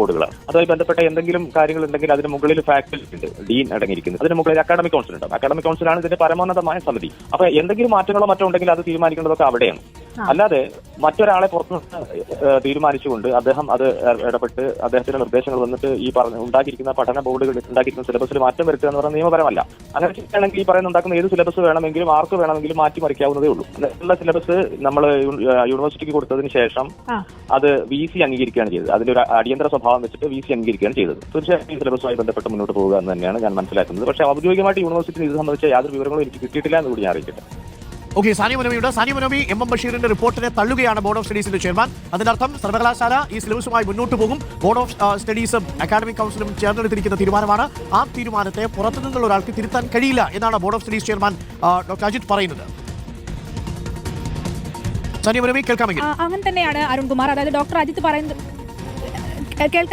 ബോർഡുകളാണ്. അതുമായി ബന്ധപ്പെട്ട എന്തെങ്കിലും കാര്യങ്ങൾ ഉണ്ടെങ്കിൽ അതിന് മുകളിൽ ഫാക്കൽറ്റി ഉണ്ട്, ഡീൻ അടങ്ങിയിരിക്കുന്നത്. അതിന് മുകളിൽ അക്കാഡമിക് കൗൺസിൽ ഉണ്ടാവും. അക്കാഡമിക് കൗൺസിലാണ് ഇതിന്റെ പരമോന്നതമായ സമിതി. അപ്പൊ എന്തെങ്കിലും മാറ്റങ്ങളോ മറ്റോ ഉണ്ടെങ്കിൽ അത് തീരുമാനിക്കേണ്ടതൊക്കെ അവിടെയാണ്. അല്ലാതെ മറ്റൊരാളെ പുറത്തുനിന്ന് തീരുമാനിച്ചുകൊണ്ട് അദ്ദേഹം അത് ഇടപെട്ട് അദ്ദേഹത്തിന്റെ നിർദ്ദേശങ്ങൾ വന്നിട്ട് ഈ ഉണ്ടാക്കിയിരിക്കുന്ന പഠന ബോർഡുകൾ ഉണ്ടാക്കിയിരിക്കുന്ന സിലബസിൽ മാറ്റം വരുത്തുക എന്ന് പറയുന്നത് നിയമപരമല്ല. അങ്ങനെ ചെയ്യുകയാണെങ്കിൽ ഈ പറയുന്ന ഉണ്ടാക്കുന്ന ഏത് സിലബസ് വേണമെങ്കിലും ആർക്ക് വേണമെങ്കിലും മാറ്റിമറിക്കാവുന്നതേ ഉള്ളൂ. ഉള്ള സിലബസ് നമ്മൾ യൂണിവേഴ്സിറ്റിക്ക് കൊടുത്തതിന് ശേഷം അത് VC അംഗീകരിക്കുകയാണ് ചെയ്തത്. അതിന്റെ ഒരു അടിയന്തര സ്വഭാവം വെച്ചിട്ട് VC അംഗീകരിക്കുകയാണ് ചെയ്തത്. തീർച്ചയായും ഈ സിലബസുമായി ബന്ധപ്പെട്ട് മുന്നോട്ട് പോകുക എന്ന് തന്നെയാണ് ഞാൻ മനസ്സിലാക്കുന്നത്. പക്ഷേ ഔദ്യോഗികമായിട്ട് യൂണിവേഴ്സിറ്റി ഇത് സംബന്ധിച്ച യാതൊരു വിവരങ്ങളും എനിക്ക് കിട്ടിയിട്ടില്ല എന്ന് കൂടി ഞാൻ അറിയിക്കട്ടെ. ഓക്കെ, സാനി മുനോമിയുണ്ട്. സാനി മുനോമി MM ബഷീറിന്റെ റിപ്പോർട്ടിനെ തള്ളുകയാണ് ബോർഡ് ഓഫ് സ്റ്റഡീസിന്റെ ചെയർമാൻ. അതിനർത്ഥം സർവകലാശാല ഈ സിലബസുമായി മുന്നോട്ട് പോകും. ബോർഡ് ഓഫ് സ്റ്റഡീസും അക്കാഡമിക് കൗൺസിലും ചേർന്നെടുത്തിരിക്കുന്ന തീരുമാനമാണ്. ആ തീരുമാനത്തെ പുറത്തുനിന്നുള്ള ഒരാൾക്ക് തിരുത്താൻ കഴിയില്ല എന്നാണ് board of studies chairman doctor Ajith പറയുന്നത്. സാനി മുനോമി കേൾക്കാമെങ്കിൽ. അങ്ങനെ തന്നെയാണ് അരുൺകുമാർ. അതായത് ഡോക്ടർ അജിത് പറയുന്നത് കേൾക്കാം.